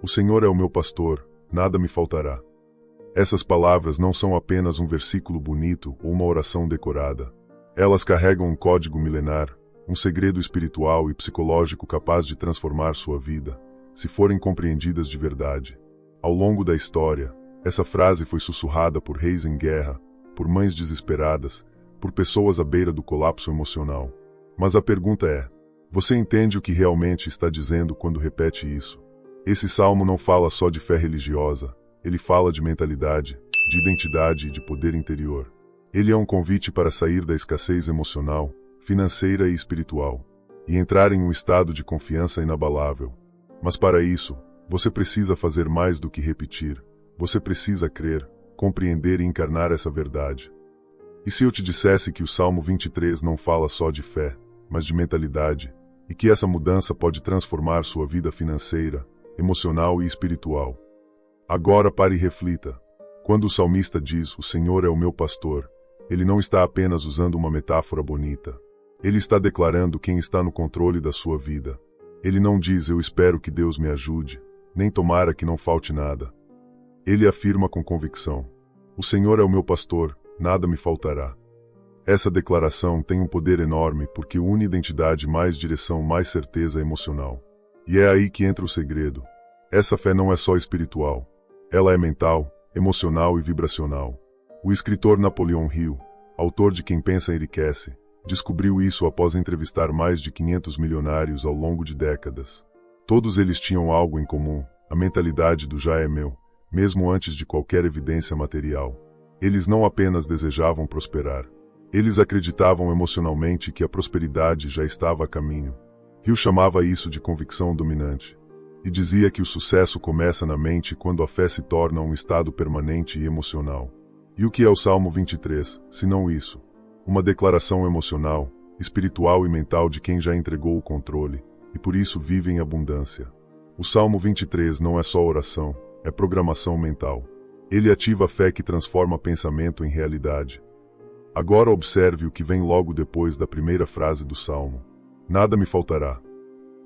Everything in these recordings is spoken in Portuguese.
O Senhor é o meu pastor, nada me faltará. Essas palavras não são apenas um versículo bonito ou uma oração decorada. Elas carregam um código milenar, um segredo espiritual e psicológico capaz de transformar sua vida, se forem compreendidas de verdade. Ao longo da história, essa frase foi sussurrada por reis em guerra, por mães desesperadas, por pessoas à beira do colapso emocional. Mas a pergunta é: você entende o que realmente está dizendo quando repete isso? Esse salmo não fala só de fé religiosa, ele fala de mentalidade, de identidade e de poder interior. Ele é um convite para sair da escassez emocional, financeira e espiritual, e entrar em um estado de confiança inabalável. Mas para isso, você precisa fazer mais do que repetir. Você precisa crer, compreender e encarnar essa verdade. E se eu te dissesse que o Salmo 23 não fala só de fé, mas de mentalidade, e que essa mudança pode transformar sua vida financeira, emocional e espiritual? Agora pare e reflita. Quando o salmista diz, "O Senhor é o meu pastor", ele não está apenas usando uma metáfora bonita. Ele está declarando quem está no controle da sua vida. Ele não diz, "Eu espero que Deus me ajude", nem "tomara que não falte nada". Ele afirma com convicção: "O Senhor é o meu pastor, nada me faltará". Essa declaração tem um poder enorme porque une identidade mais direção mais certeza emocional. E é aí que entra o segredo. Essa fé não é só espiritual. Ela é mental, emocional e vibracional. O escritor Napoleon Hill, autor de Quem Pensa Enriquece, descobriu isso após entrevistar mais de 500 milionários ao longo de décadas. Todos eles tinham algo em comum: a mentalidade do "já é meu", mesmo antes de qualquer evidência material. Eles não apenas desejavam prosperar. Eles acreditavam emocionalmente que a prosperidade já estava a caminho. Hill chamava isso de convicção dominante. E dizia que o sucesso começa na mente quando a fé se torna um estado permanente e emocional. E o que é o Salmo 23, se não isso? Uma declaração emocional, espiritual e mental de quem já entregou o controle, e por isso vive em abundância. O Salmo 23 não é só oração, é programação mental. Ele ativa a fé que transforma pensamento em realidade. Agora observe o que vem logo depois da primeira frase do Salmo: "Nada me faltará".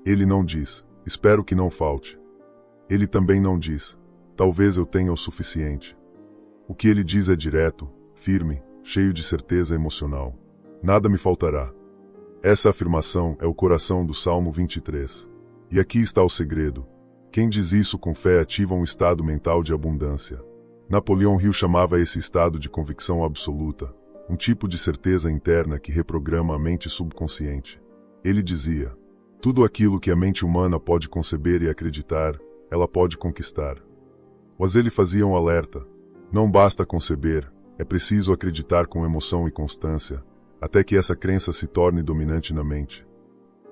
Ele não diz, "Espero que não falte". Ele também não diz, "Talvez eu tenha o suficiente". O que ele diz é direto, firme, cheio de certeza emocional: "Nada me faltará". Essa afirmação é o coração do Salmo 23. E aqui está o segredo. Quem diz isso com fé ativa um estado mental de abundância. Napoleon Hill chamava esse estado de convicção absoluta, um tipo de certeza interna que reprograma a mente subconsciente. Ele dizia: "Tudo aquilo que a mente humana pode conceber e acreditar, ela pode conquistar". Mas ele fazia um alerta: não basta conceber, é preciso acreditar com emoção e constância, até que essa crença se torne dominante na mente.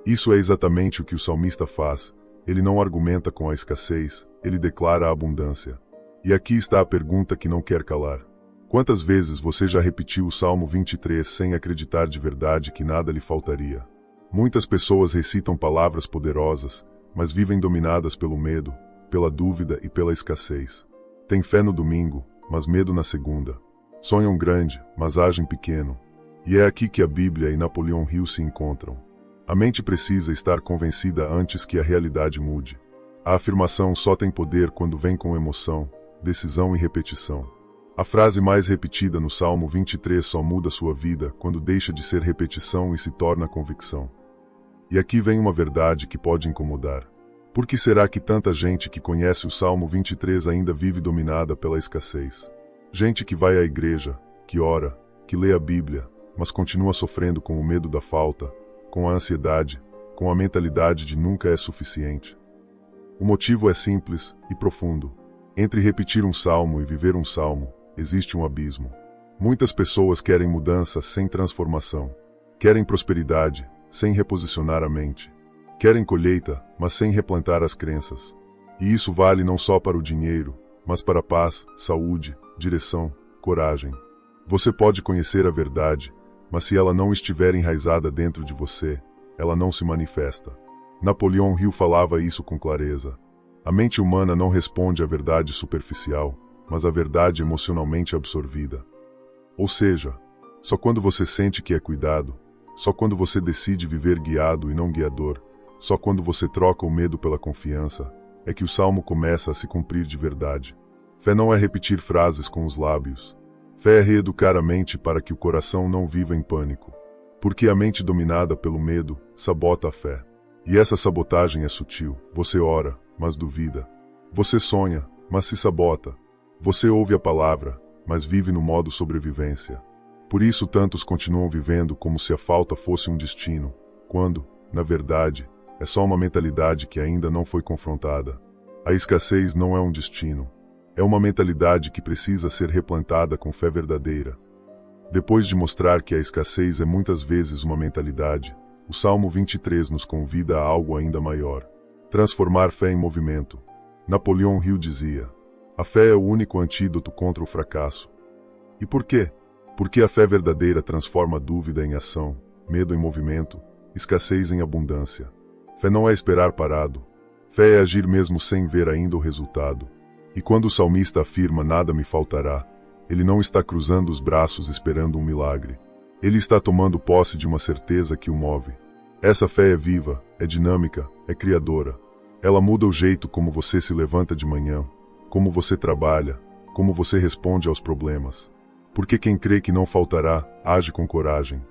Isso é exatamente o que o salmista faz. Ele não argumenta com a escassez, ele declara a abundância. E aqui está a pergunta que não quer calar. Quantas vezes você já repetiu o Salmo 23 sem acreditar de verdade que nada lhe faltaria? Muitas pessoas recitam palavras poderosas, mas vivem dominadas pelo medo, pela dúvida e pela escassez. Têm fé no domingo, mas medo na segunda. Sonham grande, mas agem pequeno. E é aqui que a Bíblia e Napoleon Hill se encontram. A mente precisa estar convencida antes que a realidade mude. A afirmação só tem poder quando vem com emoção, decisão e repetição. A frase mais repetida no Salmo 23 só muda sua vida quando deixa de ser repetição e se torna convicção. E aqui vem uma verdade que pode incomodar. Por que será que tanta gente que conhece o Salmo 23 ainda vive dominada pela escassez? Gente que vai à igreja, que ora, que lê a Bíblia, mas continua sofrendo com o medo da falta, com a ansiedade, com a mentalidade de nunca é suficiente. O motivo é simples e profundo. Entre repetir um salmo e viver um salmo, existe um abismo. Muitas pessoas querem mudança sem transformação. Querem prosperidade, sem reposicionar a mente. Querem colheita, mas sem replantar as crenças. E isso vale não só para o dinheiro, mas para a paz, saúde, direção, coragem. Você pode conhecer a verdade, mas se ela não estiver enraizada dentro de você, ela não se manifesta. Napoleon Hill falava isso com clareza. A mente humana não responde à verdade superficial, mas à verdade emocionalmente absorvida. Ou seja, só quando você sente que é cuidado, só quando você decide viver guiado e não guiador, só quando você troca o medo pela confiança, é que o salmo começa a se cumprir de verdade. Fé não é repetir frases com os lábios. Fé é reeducar a mente para que o coração não viva em pânico. Porque a mente dominada pelo medo sabota a fé. E essa sabotagem é sutil. Você ora, mas duvida. Você sonha, mas se sabota. Você ouve a palavra, mas vive no modo sobrevivência. Por isso tantos continuam vivendo como se a falta fosse um destino, quando, na verdade, é só uma mentalidade que ainda não foi confrontada. A escassez não é um destino. É uma mentalidade que precisa ser replantada com fé verdadeira. Depois de mostrar que a escassez é muitas vezes uma mentalidade, o Salmo 23 nos convida a algo ainda maior. Transformar fé em movimento. Napoleão Hill dizia: a fé é o único antídoto contra o fracasso. E por quê? Porque a fé verdadeira transforma dúvida em ação, medo em movimento, escassez em abundância. Fé não é esperar parado. Fé é agir mesmo sem ver ainda o resultado. E quando o salmista afirma nada me faltará, ele não está cruzando os braços esperando um milagre. Ele está tomando posse de uma certeza que o move. Essa fé é viva, é dinâmica, é criadora. Ela muda o jeito como você se levanta de manhã, como você trabalha, como você responde aos problemas. Porque quem crê que não faltará, age com coragem.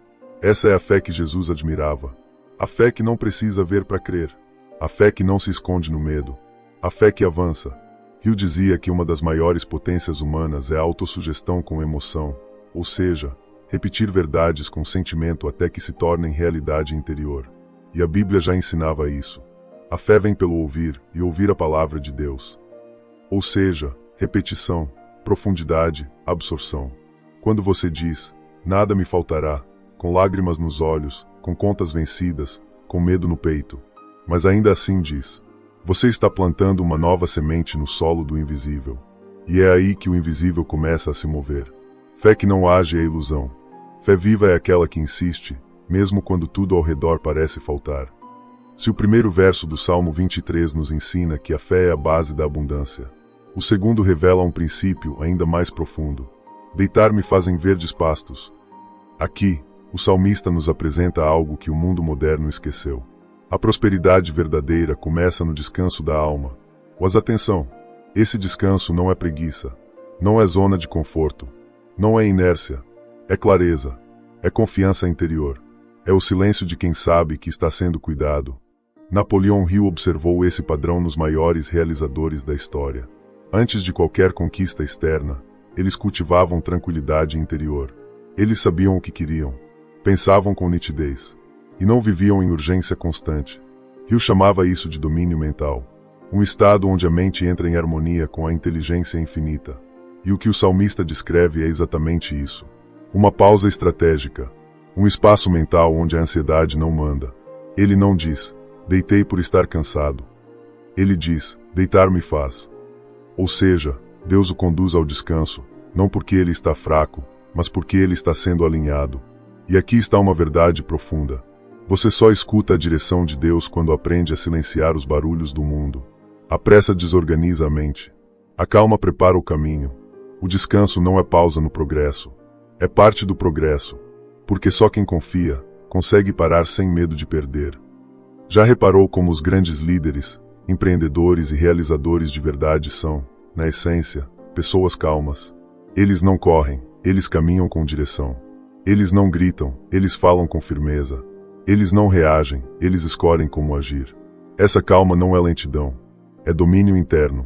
Essa é a fé que Jesus admirava. A fé que não precisa ver para crer. A fé que não se esconde no medo. A fé que avança. Hill dizia que uma das maiores potências humanas é a autossugestão com emoção, ou seja, repetir verdades com sentimento até que se tornem realidade interior. E a Bíblia já ensinava isso. A fé vem pelo ouvir, e ouvir a palavra de Deus. Ou seja, repetição, profundidade, absorção. Quando você diz, nada me faltará, com lágrimas nos olhos, com contas vencidas, com medo no peito, mas ainda assim diz, você está plantando uma nova semente no solo do invisível. E é aí que o invisível começa a se mover. Fé que não age é ilusão. Fé viva é aquela que insiste, mesmo quando tudo ao redor parece faltar. Se o primeiro verso do Salmo 23 nos ensina que a fé é a base da abundância, o segundo revela um princípio ainda mais profundo. Deitar-me fazem verdes pastos. Aqui, o salmista nos apresenta algo que o mundo moderno esqueceu. A prosperidade verdadeira começa no descanso da alma. Mas atenção, esse descanso não é preguiça, não é zona de conforto, não é inércia, é clareza, é confiança interior, é o silêncio de quem sabe que está sendo cuidado. Napoleão Hill observou esse padrão nos maiores realizadores da história. Antes de qualquer conquista externa, eles cultivavam tranquilidade interior. Eles sabiam o que queriam, pensavam com nitidez, e não viviam em urgência constante. Hill chamava isso de domínio mental, um estado onde a mente entra em harmonia com a inteligência infinita. E o que o salmista descreve é exatamente isso. Uma pausa estratégica, um espaço mental onde a ansiedade não manda. Ele não diz, deitei por estar cansado. Ele diz, deitar-me faz. Ou seja, Deus o conduz ao descanso, não porque ele está fraco, mas porque ele está sendo alinhado. E aqui está uma verdade profunda. Você só escuta a direção de Deus quando aprende a silenciar os barulhos do mundo. A pressa desorganiza a mente. A calma prepara o caminho. O descanso não é pausa no progresso. É parte do progresso. Porque só quem confia, consegue parar sem medo de perder. Já reparou como os grandes líderes, empreendedores e realizadores de verdade são, na essência, pessoas calmas. Eles não correm, eles caminham com direção. Eles não gritam, eles falam com firmeza. Eles não reagem, eles escolhem como agir. Essa calma não é lentidão, é domínio interno.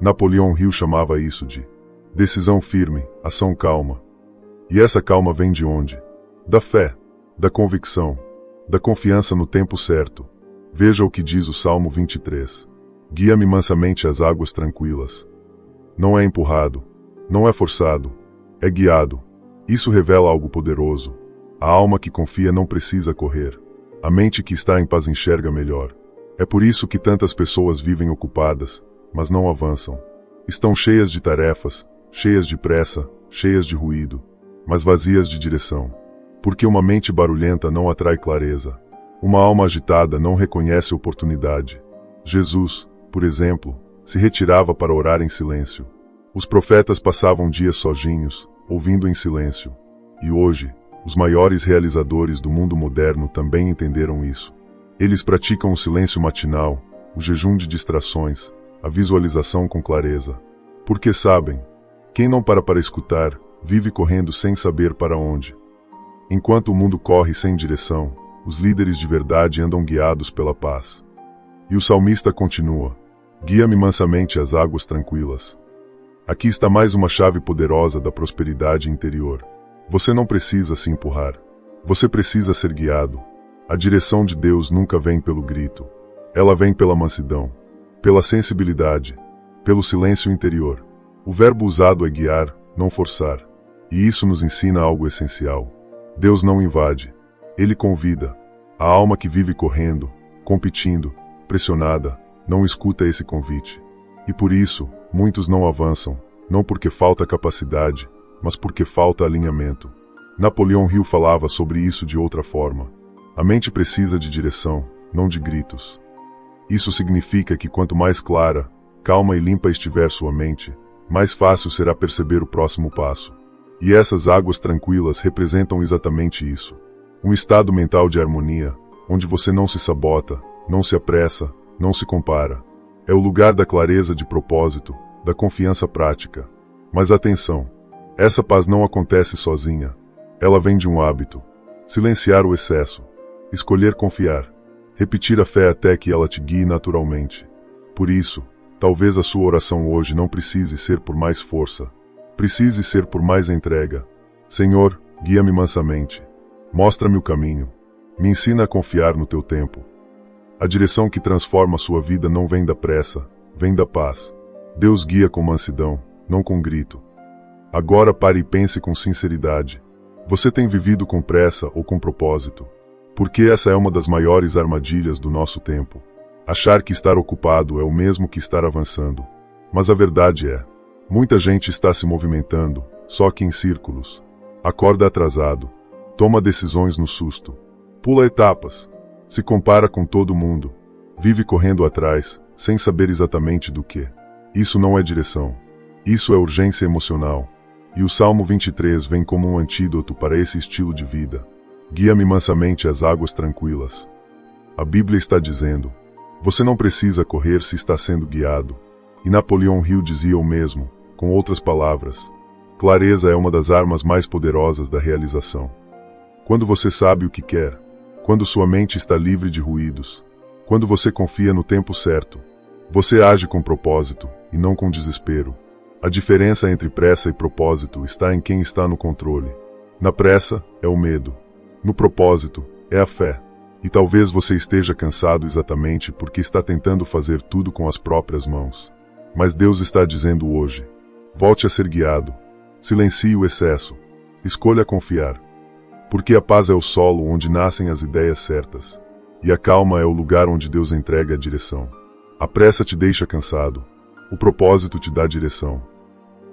Napoleão Hill chamava isso de decisão firme, ação calma. E essa calma vem de onde? Da fé, da convicção, da confiança no tempo certo. Veja o que diz o Salmo 23. Guia-me mansamente às águas tranquilas. Não é empurrado, não é forçado, é guiado. Isso revela algo poderoso. A alma que confia não precisa correr. A mente que está em paz enxerga melhor. É por isso que tantas pessoas vivem ocupadas, mas não avançam. Estão cheias de tarefas, cheias de pressa, cheias de ruído, mas vazias de direção. Porque uma mente barulhenta não atrai clareza. Uma alma agitada não reconhece oportunidade. Jesus, por exemplo, se retirava para orar em silêncio. Os profetas passavam dias sozinhos, ouvindo em silêncio. E hoje, os maiores realizadores do mundo moderno também entenderam isso. Eles praticam o silêncio matinal, o jejum de distrações, a visualização com clareza. Porque sabem, quem não para escutar, vive correndo sem saber para onde. Enquanto o mundo corre sem direção, os líderes de verdade andam guiados pela paz. E o salmista continua: guia-me mansamente às águas tranquilas. Aqui está mais uma chave poderosa da prosperidade interior. Você não precisa se empurrar. Você precisa ser guiado. A direção de Deus nunca vem pelo grito. Ela vem pela mansidão, pela sensibilidade, pelo silêncio interior. O verbo usado é guiar, não forçar. E isso nos ensina algo essencial. Deus não invade. Ele convida. A alma que vive correndo, competindo, pressionada, não escuta esse convite. E por isso, muitos não avançam, não porque falta capacidade, mas porque falta alinhamento. Napoleão Hill falava sobre isso de outra forma. A mente precisa de direção, não de gritos. Isso significa que quanto mais clara, calma e limpa estiver sua mente, mais fácil será perceber o próximo passo. E essas águas tranquilas representam exatamente isso. Um estado mental de harmonia, onde você não se sabota, não se apressa, não se compara. É o lugar da clareza de propósito, da confiança prática. Mas atenção, essa paz não acontece sozinha. Ela vem de um hábito. Silenciar o excesso. Escolher confiar. Repetir a fé até que ela te guie naturalmente. Por isso, talvez a sua oração hoje não precise ser por mais força. Precise ser por mais entrega. Senhor, guia-me mansamente. Mostra-me o caminho. Me ensina a confiar no teu tempo. A direção que transforma a sua vida não vem da pressa, vem da paz. Deus guia com mansidão, não com grito. Agora pare e pense com sinceridade. Você tem vivido com pressa ou com propósito? Porque essa é uma das maiores armadilhas do nosso tempo. Achar que estar ocupado é o mesmo que estar avançando. Mas a verdade é, muita gente está se movimentando, só que em círculos. Acorda atrasado. Toma decisões no susto. Pula etapas. Se compara com todo mundo. Vive correndo atrás, sem saber exatamente do que. Isso não é direção. Isso é urgência emocional. E o Salmo 23 vem como um antídoto para esse estilo de vida. Guia-me mansamente às águas tranquilas. A Bíblia está dizendo: você não precisa correr se está sendo guiado. E Napoleão Hill dizia o mesmo, com outras palavras. Clareza é uma das armas mais poderosas da realização. Quando você sabe o que quer, quando sua mente está livre de ruídos, quando você confia no tempo certo, você age com propósito e não com desespero. A diferença entre pressa e propósito está em quem está no controle. Na pressa, é o medo. No propósito, é a fé. E talvez você esteja cansado exatamente porque está tentando fazer tudo com as próprias mãos. Mas Deus está dizendo hoje: volte a ser guiado. Silencie o excesso. Escolha confiar. Porque a paz é o solo onde nascem as ideias certas. E a calma é o lugar onde Deus entrega a direção. A pressa te deixa cansado. O propósito te dá direção.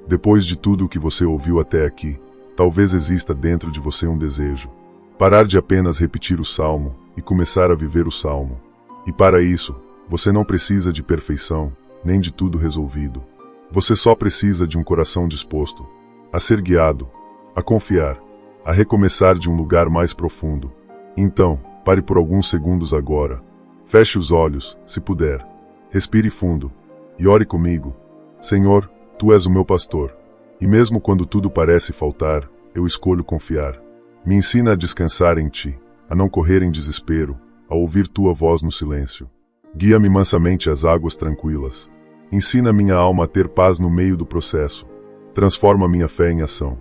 Depois de tudo o que você ouviu até aqui, talvez exista dentro de você um desejo. Parar de apenas repetir o salmo e começar a viver o salmo. E para isso, você não precisa de perfeição, nem de tudo resolvido. Você só precisa de um coração disposto a ser guiado, a confiar, a recomeçar de um lugar mais profundo. Então, pare por alguns segundos agora. Feche os olhos, se puder. Respire fundo e ore comigo. Senhor, Tu és o meu pastor. E mesmo quando tudo parece faltar, eu escolho confiar. Me ensina a descansar em Ti, a não correr em desespero, a ouvir Tua voz no silêncio. Guia-me mansamente às águas tranquilas. Ensina minha alma a ter paz no meio do processo. Transforma minha fé em ação.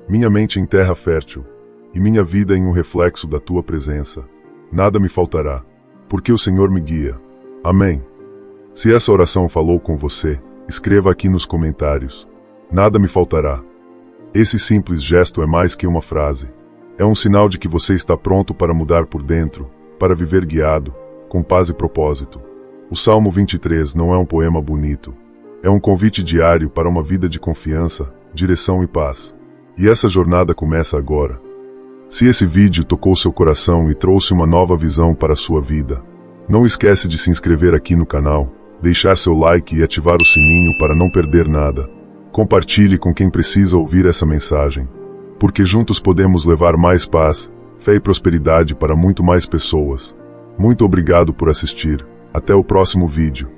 Minha mente em terra fértil, e minha vida em um reflexo da Tua presença. Nada me faltará, porque o Senhor me guia. Amém. Se essa oração falou com você, escreva aqui nos comentários. Nada me faltará. Esse simples gesto é mais que uma frase. É um sinal de que você está pronto para mudar por dentro, para viver guiado, com paz e propósito. O Salmo 23 não é um poema bonito. É um convite diário para uma vida de confiança, direção e paz. E essa jornada começa agora. Se esse vídeo tocou seu coração e trouxe uma nova visão para a sua vida, não esquece de se inscrever aqui no canal, deixar seu like e ativar o sininho para não perder nada. Compartilhe com quem precisa ouvir essa mensagem, porque juntos podemos levar mais paz, fé e prosperidade para muito mais pessoas. Muito obrigado por assistir. Até o próximo vídeo.